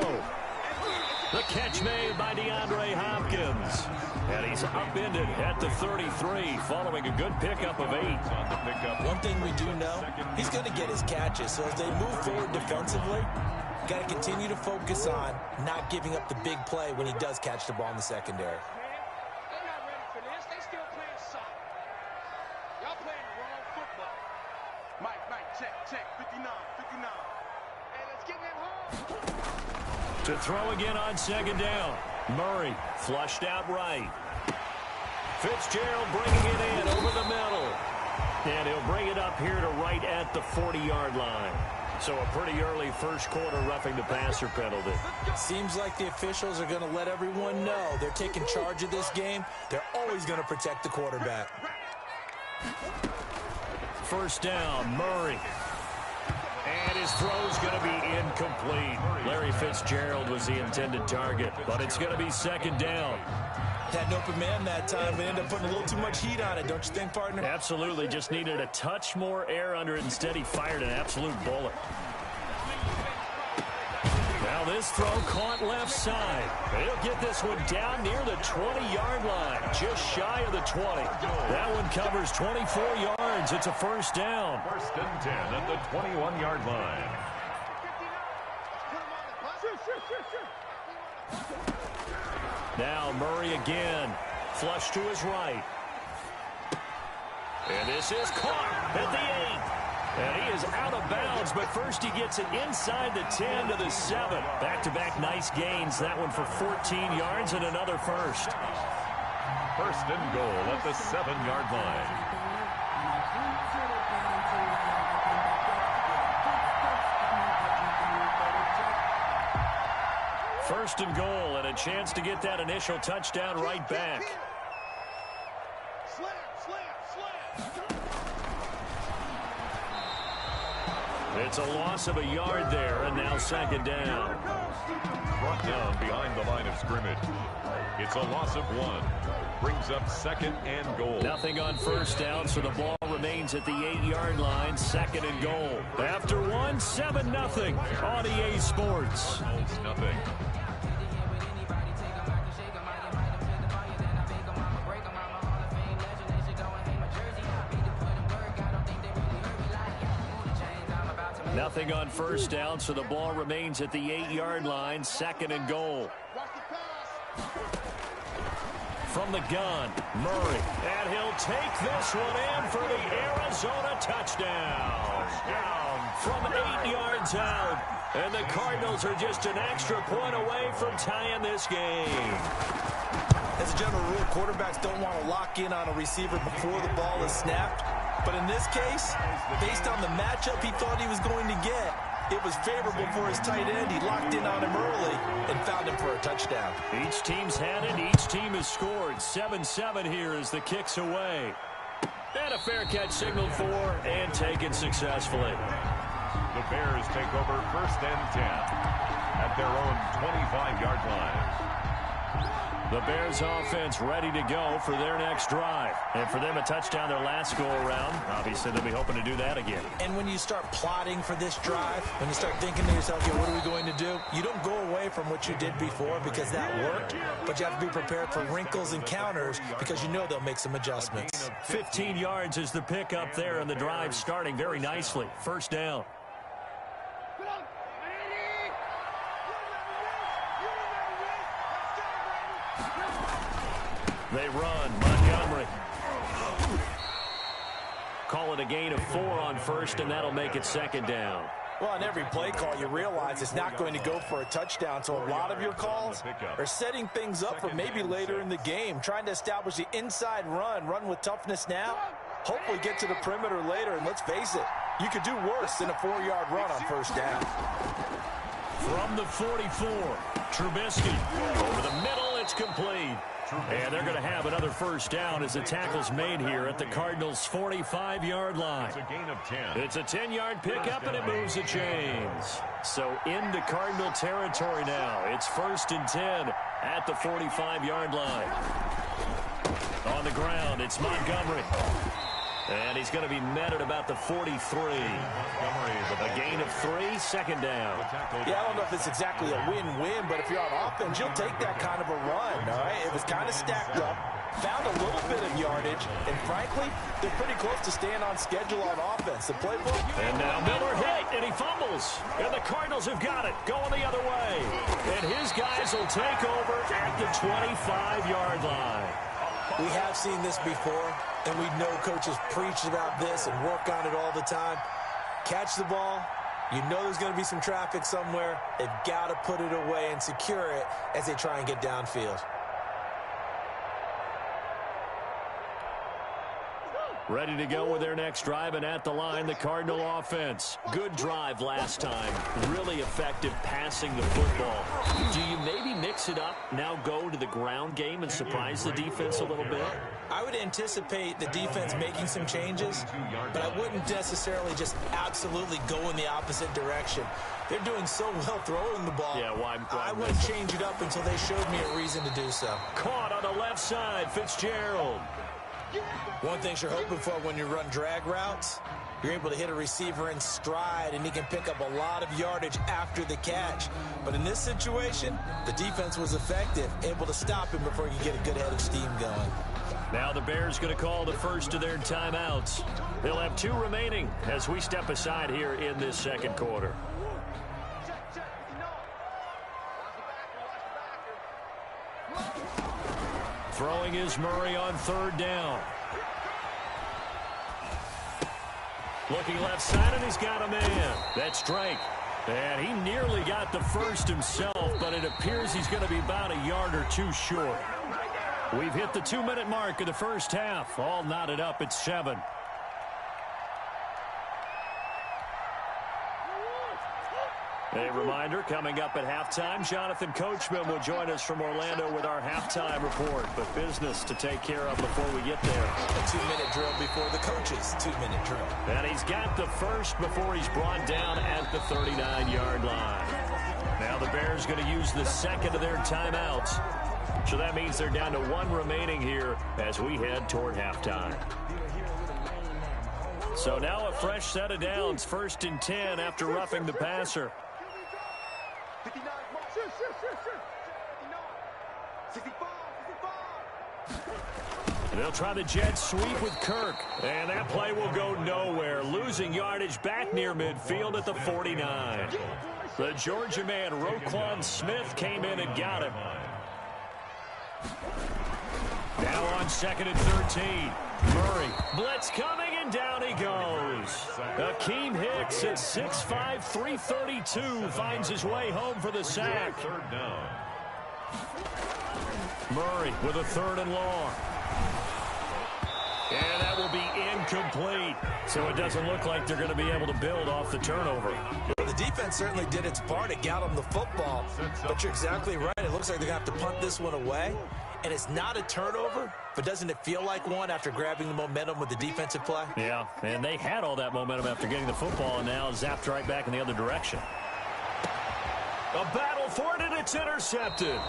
The catch made by DeAndre Hopkins. And he's upended at the 33 following a good pickup of 8. One thing we do know, he's going to get his catches. So as they move forward defensively, got to continue to focus on not giving up the big play when he does catch the ball in the secondary. To throw again on second down. Murray flushed out right. Fitzgerald bringing it in over the middle. And he'll bring it up here to right at the 40-yard line. So a pretty early first quarter roughing the passer penalty. Seems like the officials are going to let everyone know they're taking charge of this game. They're always going to protect the quarterback. First down, Murray. And his throw's going to be incomplete. Larry Fitzgerald was the intended target, but it's going to be second down. Had an open man that time, but ended up putting a little too much heat on it, don't you think, partner? Absolutely. Just needed a touch more air under it. Instead, he fired an absolute bullet. Now this throw caught left side. He'll get this one down near the 20-yard line, just shy of the 20. That one covers 24 yards. It's a first down. 1st and 10 at the 21-yard line. Now Murray again. Flush to his right. And this is caught at the 8. And he is out of bounds, but first he gets it inside the 10 to the 7. Back-to-back nice gains. That one for 14 yards and another first. 1st and goal at the 7-yard line. First and goal, and a chance to get that initial touchdown right back. It's a loss of a yard there, and now second down. Brought down behind the line of scrimmage. It's a loss of 1. Brings up 2nd and goal. Nothing on first down, so the ball remains at the 8-yard line. 2nd and goal. After 1, 7-0 on EA Sports. Nothing. Nothing on first down, so the ball remains at the 8-yard line. 2nd and goal. From the gun, Murray. And he'll take this one in for the Arizona touchdown. From 8 yards out. And the Cardinals are just an extra point away from tying this game. As a general rule, quarterbacks don't want to lock in on a receiver before the ball is snapped. But in this case, based on the matchup he thought he was going to get, it was favorable for his tight end. He locked in on him early and found him for a touchdown. Each team's had it. Each team has scored. 7-7 here as the kick's away. And a fair catch signaled for and taken successfully. The Bears take over 1st and 10 at their own 25-yard line. The Bears offense ready to go for their next drive. And for them, a touchdown their last go-around. Obviously, they'll be hoping to do that again. And when you start plotting for this drive, when you start thinking to yourself, okay, what are we going to do? You don't go away from what you did before because that worked. But you have to be prepared for wrinkles and counters because you know they'll make some adjustments. 15 yards is the pickup there, and the drive starting very nicely. 1st down. They run. Montgomery. Call it a gain of 4 on 1st, and that'll make it 2nd down. Well, on every play call, you realize it's not going to go for a touchdown, so a lot of your calls are setting things up for maybe later in the game, trying to establish the inside run with toughness now, hopefully get to the perimeter later, and let's face it, you could do worse than a 4-yard run on 1st down. From the 44, Trubisky. Over the middle, it's complete. And they're going to have another 1st down as the tackle's made here at the Cardinals' 45-yard line. It's a gain of 10. It's a 10-yard pickup, and it moves the chains. So into Cardinal territory now. It's 1st and 10 at the 45-yard line. On the ground, it's Montgomery. And he's going to be met at about the 43. A gain of 3, 2nd down. Yeah, I don't know if it's exactly a win-win, but if you're on offense, you'll take that kind of a run, all right? It was kind of stacked up, found a little bit of yardage, and frankly, they're pretty close to staying on schedule on offense. The playbook. And now Miller hit, and he fumbles. And the Cardinals have got it, going the other way. And his guys will take over at the 25-yard line. We have seen this before, and we know coaches preach about this and work on it all the time. Catch the ball. You know there's going to be some traffic somewhere. They've got to put it away and secure it as they try and get downfield. Ready to go with their next drive, and at the line, the Cardinal offense. Good drive last time. Really effective passing the football. Do you maybe mix it up, now go to the ground game and surprise the defense a little bit? I would anticipate the defense making some changes, but I wouldn't necessarily just absolutely go in the opposite direction. They're doing so well throwing the ball. Yeah, why I wouldn't change it up until they showed me a reason to do so. Caught on the left side, Fitzgerald. One thing you're hoping for when you run drag routes, you're able to hit a receiver in stride, and he can pick up a lot of yardage after the catch. But in this situation, the defense was effective, able to stop him before he could get a good head of steam going. Now the Bears going to call the first of their timeouts. They'll have 2 remaining as we step aside here in this 2nd quarter. Throwing is Murray on 3rd down. Looking left side, and he's got a man. That's Drake. And he nearly got the first himself, but it appears he's going to be about a yard or 2 short. We've hit the 2-minute mark of the first half. All knotted up at 7. A reminder, coming up at halftime, Jonathan Coachman will join us from Orlando with our halftime report. But business to take care of before we get there. A 2-minute drill before the coaches' 2-minute drill. And he's got the first before he's brought down at the 39-yard line. Now the Bears going to use the second of their timeouts. So that means they're down to one remaining here as we head toward halftime. So now a fresh set of downs, 1st and 10 after roughing the passer. They'll try the jet sweep with Kirk. And that play will go nowhere. Losing yardage back near midfield at the 49. The Georgia man, Roquan Smith, came in and got him. Now on 2nd and 13. Murray. Blitz coming, and down he goes. Akeem Hicks at 6'5", 332 finds his way home for the sack. Murray with a 3rd and long. And that will be incomplete. So it doesn't look like they're going to be able to build off the turnover. Well, the defense certainly did its part. It got them the football. But you're exactly right. It looks like they're going to have to punt this one away. And it's not a turnover, but doesn't it feel like one after grabbing the momentum with the defensive play? Yeah, and they had all that momentum after getting the football, and now zapped right back in the other direction. A battle for it, and it's intercepted.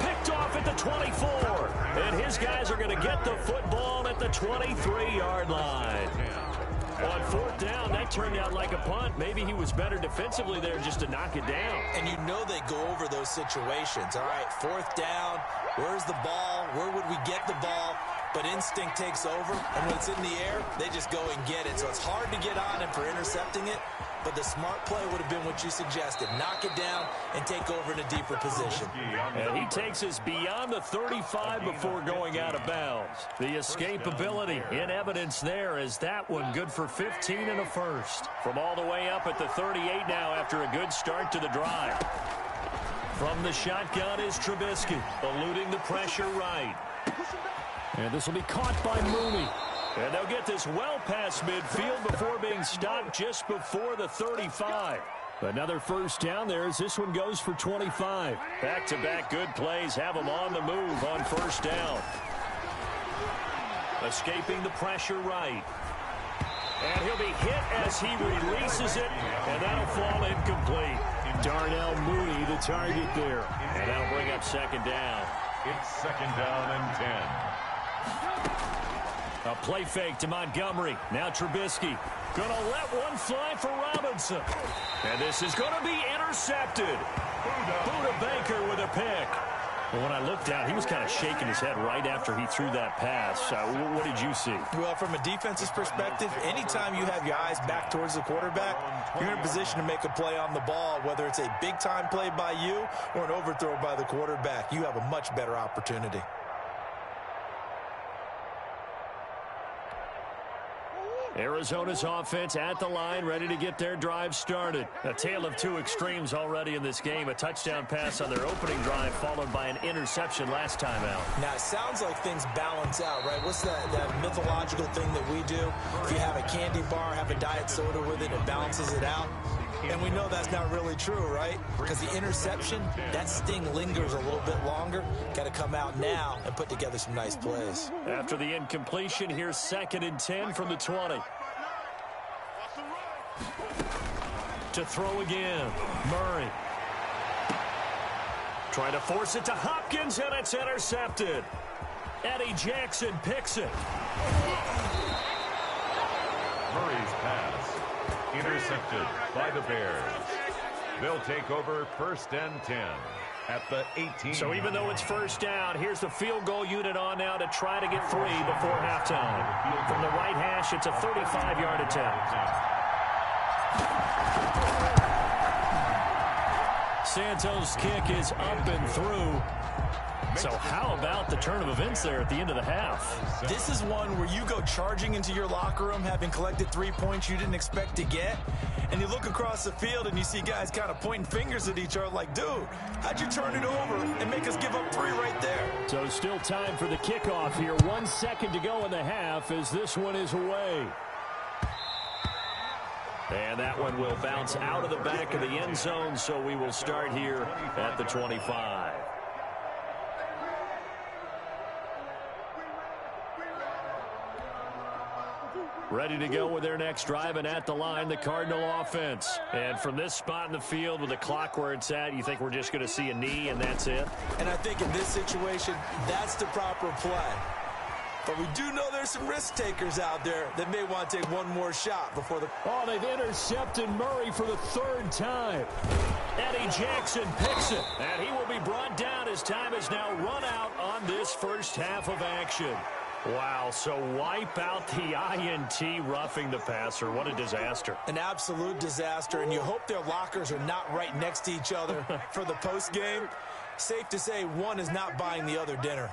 Picked off at the 24. And his guys are going to get the football at the 23-yard line. On 4th down, that turned out like a punt. Maybe he was better defensively there just to knock it down. And you know they go over those situations. All right, 4th down, where's the ball? Where would we get the ball? But instinct takes over, and when it's in the air, they just go and get it. So it's hard to get on him for intercepting it, but the smart play would have been what you suggested. Knock it down and take over in a deeper position. And he takes us beyond the 35 before going out of bounds. The escapability in evidence there as that one good for 15 and a first. From all the way up at the 38 now after a good start to the drive. From the shotgun is Trubisky, eluding the pressure right. And this will be caught by Mooney. And they'll get this well past midfield before being stopped just before the 35. Another first down there as this one goes for 25. Back-to-back good plays have them on the move on 1st down. Escaping the pressure right. And he'll be hit as he releases it, and that'll fall incomplete. Darnell Mooney the target there. And that'll bring up 2nd down. It's 2nd down and 10. A play fake to Montgomery. Now Trubisky. Gonna let one fly for Robinson. And this is gonna be intercepted. Buda Baker with a pick. Well, when I looked down, he was kind of shaking his head right after he threw that pass. What did you see? Well, from a defense's perspective, anytime you have your eyes back towards the quarterback, you're in a position to make a play on the ball, whether it's a big-time play by you or an overthrow by the quarterback. You have a much better opportunity. Arizona's offense at the line, ready to get their drive started. A tale of two extremes already in this game. A touchdown pass on their opening drive, followed by an interception last time out. Now, it sounds like things balance out, right? What's that mythological thing that we do? If you have a candy bar, have a diet soda with it, it balances it out. And we know that's not really true, right? Because the interception, that sting lingers a little bit longer. Got to come out now and put together some nice plays. After the incompletion, here's 2nd and 10 from the 20. To throw again, Murray. Trying to force it to Hopkins, and it's intercepted. Eddie Jackson picks it. Murray's pass intercepted by the Bears. They'll take over 1st and 10 at the 18. So even though it's 1st down, here's the field goal unit on now to try to get 3 before halftime. From the right hash, it's a 35-yard attempt. Santos' kick is up and through. So how about the turn of events there at the end of the half? This is one where you go charging into your locker room having collected 3 points you didn't expect to get, and you look across the field and you see guys kind of pointing fingers at each other like, dude, how'd you turn it over and make us give up 3 right there? So still time for the kickoff here. 1 second to go in the half as this one is away. And that one will bounce out of the back of the end zone, so we will start here at the 25. ready to go with their next drive, and at the line, the Cardinal offense. And from this spot in the field with the clock where it's at, you think we're just going to see a knee and that's it? And I think in this situation, that's the proper play. But we do know there's some risk takers out there that may want to take one more shot before the... Oh, they've intercepted Murray for the third time. Eddie Jackson picks it, and he will be brought down as time is now run out on this first half of action. Wow, so wipe out the INT roughing the passer. What a disaster. An absolute disaster, and you hope their lockers are not right next to each other for the postgame. Safe to say one is not buying the other dinner.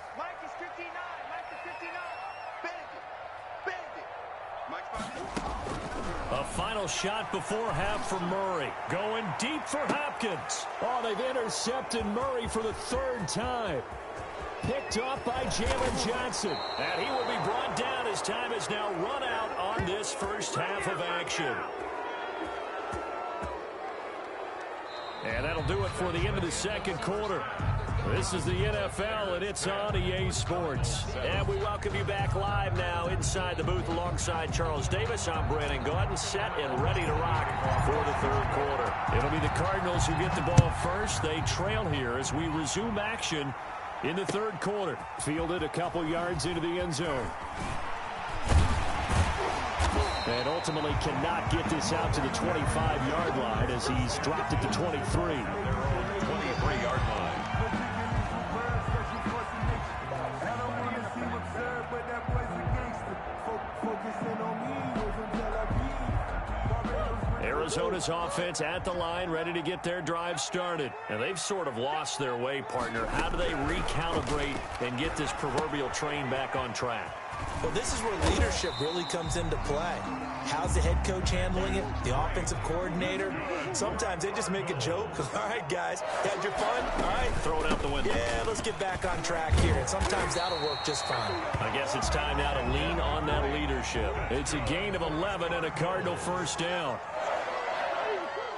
A final shot before half for Murray. Going deep for Hopkins. Oh, they've intercepted Murray for the third time. Picked off by Jalen Johnson. And he will be brought down as time is now run out on this first half of action. And that'll do it for the end of the second quarter. This is the NFL, and it's on EA Sports. And we welcome you back live now inside the booth alongside Charles Davis. I'm Brandon Gaudin, set and ready to rock for the third quarter. It'll be the Cardinals who get the ball first. They trail here as we resume action in the third quarter. Fielded a couple yards into the end zone. And ultimately cannot get this out to the 25-yard line as he's dropped it to 23. 23-yard line. Arizona's offense at the line, ready to get their drive started. And they've sort of lost their way, partner. How do they recalibrate and get this proverbial train back on track? Well, this is where leadership really comes into play. How's the head coach handling it? The offensive coordinator? Sometimes they just make a joke. All right, guys, had your fun? All right. Throw it out the window. Yeah, let's get back on track here. And sometimes that'll work just fine. I guess it's time now to lean on that leadership. It's a gain of 11 and a Cardinal first down.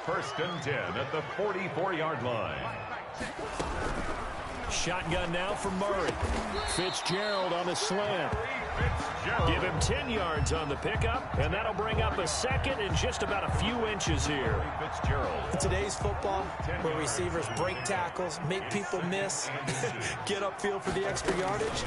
First and 10 at the 44-yard line. Shotgun now for Murray. Fitzgerald on the slant. Give him 10 yards on the pickup, and that'll bring up a second and just about a few inches here. In today's football, where receivers break tackles, make people miss, get upfield for the extra yardage,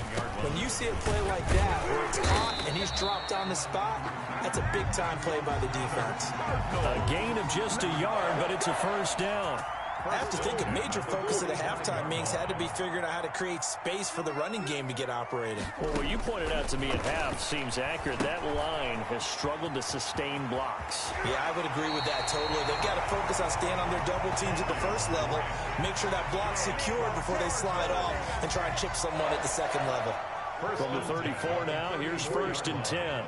when you see a play like that where it's caught and he's dropped on the spot, that's a big-time play by the defense. A gain of just a yard, but it's a first down. I have to think a major focus of the halftime meetings had to be figuring out how to create space for the running game to get operating. Well, what you pointed out to me at half seems accurate. That line has struggled to sustain blocks. Yeah, I would agree with that totally. They've got to focus on staying on their double teams at the first level, make sure that block's secured before they slide off, and try and chip someone at the second level. From the 34 now, here's first and 10.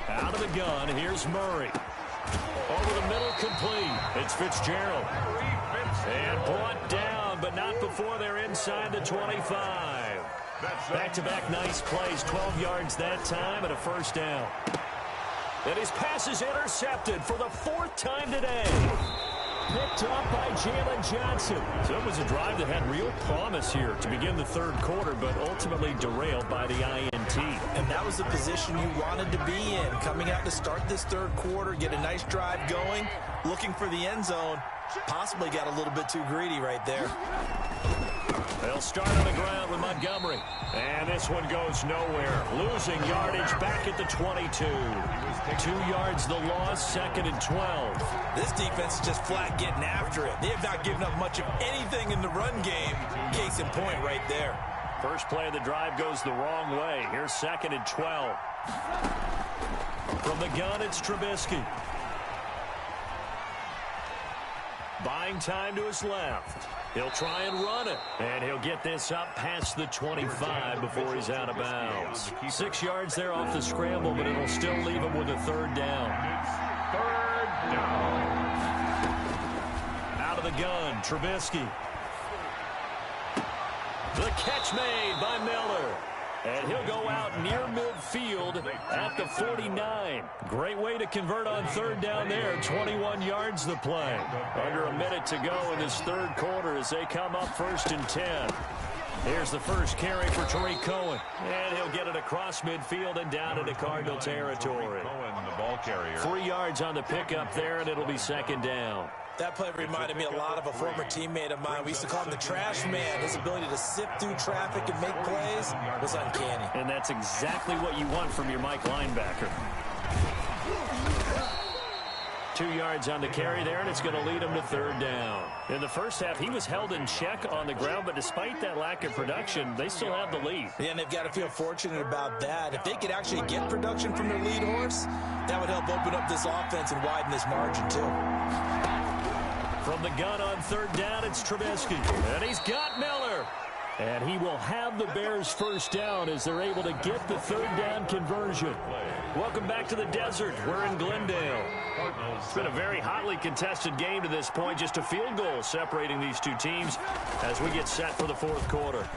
Out of the gun, here's Murray. Over the middle, complete. It's Fitzgerald. And brought down, but not before they're inside the 25. Back-to-back nice plays, 12 yards that time, and a first down. And his pass is intercepted for the fourth time today. Picked up by Jalen Johnson. So it was a drive that had real promise here to begin the third quarter, but ultimately derailed by the INT. And that was the position you wanted to be in. Coming out to start this third quarter, get a nice drive going, looking for the end zone. Possibly got a little bit too greedy right there. They'll start on the ground with Montgomery. And this one goes nowhere. Losing yardage back at the 22. 2 yards the loss, second and 12. This defense is just flat getting after it. They have not given up much of anything in the run game. Case in point right there. First play of the drive goes the wrong way. Here's second and 12. From the gun, it's Trubisky. Buying time to his left. He'll try and run it. And he'll get this up past the 25 before he's out of bounds. 6 yards there off the scramble, but it'll still leave him with a third down. Third down. Out of the gun, Trubisky. The catch made by Miller. And he'll go out near midfield at the 49. Great way to convert on third down there. 21 yards the play. Under a minute to go in this third quarter as they come up 1st and 10. Here's the first carry for Tariq Cohen. And he'll get it across midfield and down into Cardinal territory. Cohen, the ball carrier. 3 yards on the pickup there, and it'll be 2nd down. That play reminded me a lot of a former teammate of mine. We used to call him the trash man. His ability to sift through traffic and make plays was uncanny. And that's exactly what you want from your Mike linebacker. 2 yards on the carry there, and it's going to lead him to 3rd down. In the first half, he was held in check on the ground, but despite that lack of production, they still have the lead. Yeah, and they've got to feel fortunate about that. If they could actually get production from their lead horse, that would help open up this offense and widen this margin, too. From the gun on 3rd down, it's Trubisky. And he's got Miller. And he will have the Bears' 1st down as they're able to get the 3rd down conversion. Welcome back to the desert. We're in Glendale. It's been a very hotly contested game to this point. Just a field goal separating these two teams as we get set for the 4th quarter.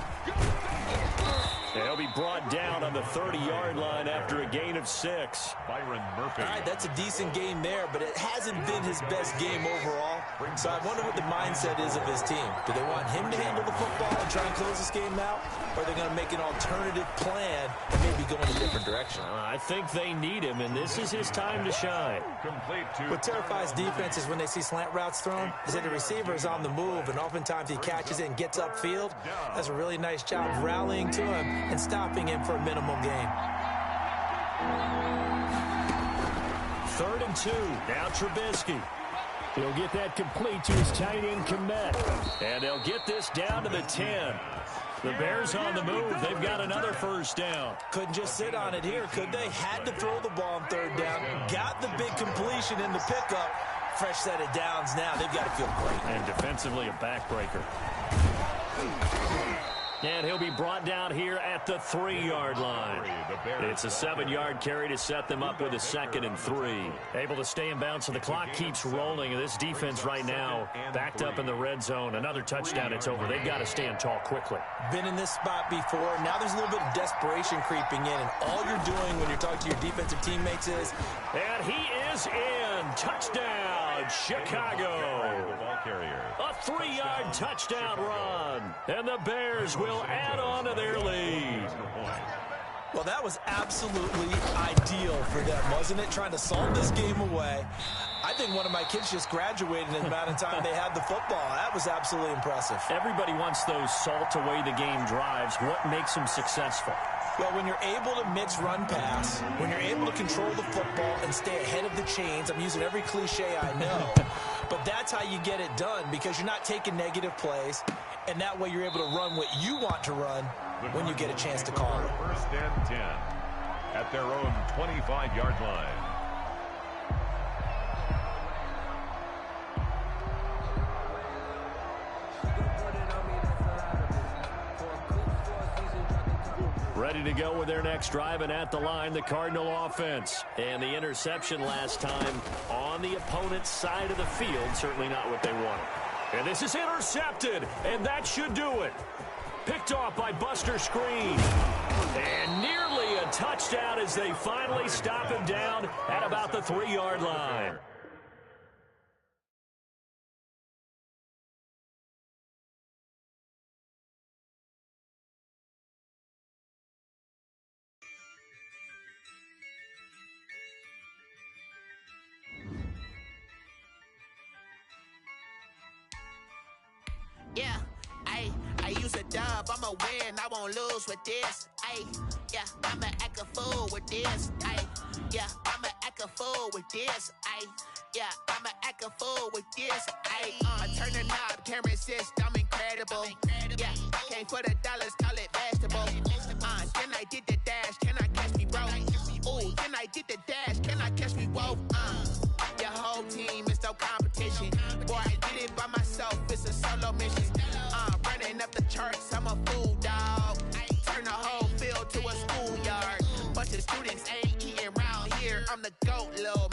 They'll be brought down on the 30-yard line after a gain of 6. Byron Murphy. All right, that's a decent game there, but it hasn't been his best game overall. So I wonder what the mindset is of his team. Do they want him to handle the football and try and close this game out? Or are they going to make an alternative plan and maybe go in a different direction? I think they need him, and this is his time to shine. Complete to What terrifies defenses when they see slant routes thrown is that the receiver is on the move, and oftentimes he catches it and gets upfield. Does a really nice job rallying to him and stopping him for a minimal gain. 3rd and 2. Now Trubisky. He'll get that complete to his tight end Kmet. And they'll get this down to the 10. The Bears on the move. They've got another 1st down. Couldn't just sit on it here, could they? Had to throw the ball on 3rd down. Got the big completion in the pickup. Fresh set of downs now. They've got to feel great. And defensively a backbreaker. And he'll be brought down here at the 3-yard line. It's a 7-yard carry to set them up with a 2nd and 3. Able to stay in bounds, so the clock keeps rolling. And this defense right now backed up in the red zone. Another touchdown, it's over. They've got to stand tall quickly. Been in this spot before. Now there's a little bit of desperation creeping in. And all you're doing when you're talking to your defensive teammates is... And he is in. Touchdown, Chicago. A 3-yard touchdown run. And the Bears will add on to their lead. Well, that was absolutely ideal for them, wasn't it? Trying to solve this game away. I think one of my kids just graduated in the amount of time they had the football. That was absolutely impressive. Everybody wants those salt away the game drives. What makes them successful? Well, when you're able to mix run-pass, when you're able to control the football and stay ahead of the chains, I'm using every cliche I know, but that's how you get it done because you're not taking negative plays, and that way you're able to run what you want to run when you get a chance to call it. 1st and 10 at their own 25-yard line. Ready to go with their next drive, and at the line, the Cardinal offense. And the interception last time on the opponent's side of the field, certainly not what they wanted. And this is intercepted, and that should do it. Picked off by Buster Screen. And nearly a touchdown as they finally stop him down at about the 3-yard line. Yeah, I use a dub, I'ma win, I won't lose with this. Yeah, I'ma act a fool with this. Yeah, I'ma act a fool with this. Yeah, I'ma act a fool with this. I turn the knob, can't resist, I'm incredible. Yeah, came for the dollars, call it vegetable. Then I did the dash, can I catch me, bro? Ooh, then I did the dash, can I catch me, whoa? Your whole team is no competition. Boy, I did it by myself, it's a solo mission. Running up the charts, I'm a fool, dog. Turn the whole field to a schoolyard. Bunch of students ain't eating around here, I'm the GOAT, little